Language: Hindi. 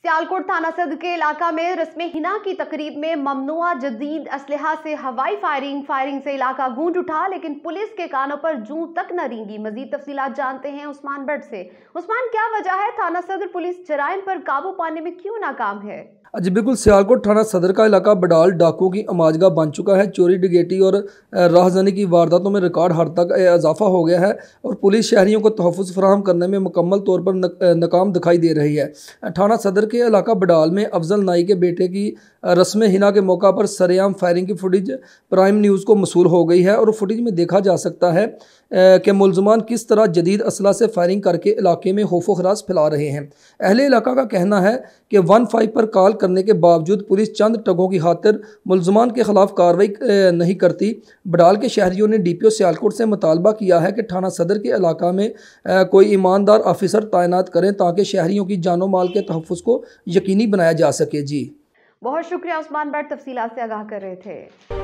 सियालकोट थाना सदर के इलाका में रस्म हिना की तकरीब में ममनुआ जदीद असलहा से हवाई फायरिंग से इलाका गूंज उठा, लेकिन पुलिस के कानों पर जूं तक न रेंगी। मजीद तफसीलात जानते हैं उस्मान भट्ट से। उस्मान, क्या वजह है थाना सदर पुलिस जराइम पर काबू पाने में क्यों नाकाम है? जी बिल्कुल, सियालकोट थाना सदर का इलाका बडाल डाकुओं की अमाजगा बन चुका है। चोरी डकैती और राहजनी की वारदातों में रिकॉर्ड हद तक इजाफा हो गया है और पुलिस शहरियों को तहफ़्फ़ुज़ फराहम करने में मुकम्मल तौर पर नाकाम दिखाई दे रही है। थाना सदर के इलाका बडाल में अफजल नाई के बेटे की रस्म हिना के मौका पर सरेआम फायरिंग की फुटेज प्राइम न्यूज़ को मसूल हो गई है और फुटेज में देखा जा सकता है कि मुलजमान किस तरह जदीद असला से फायरिंग करके इलाके में खौफो खराज फैला रहे हैं। अहले इलाका का कहना है कि 15 पर कॉल करने के बावजूद पुलिस चंद टकों की खातिर मुलजमान के खिलाफ कार्रवाई नहीं करती। बडाल के शहरियों ने DPO सियालकोट से मुतालबा किया है कि थाना सदर के इलाका में कोई ईमानदार ऑफिसर तैनात करें ताकि शहरियों की जानो माल के तहफ़्फ़ुज़ को यकीनी बनाया जा सके। जी बहुत शुक्रिया उस्मान भट्ट, तफसीलात से आगाह कर रहे थे।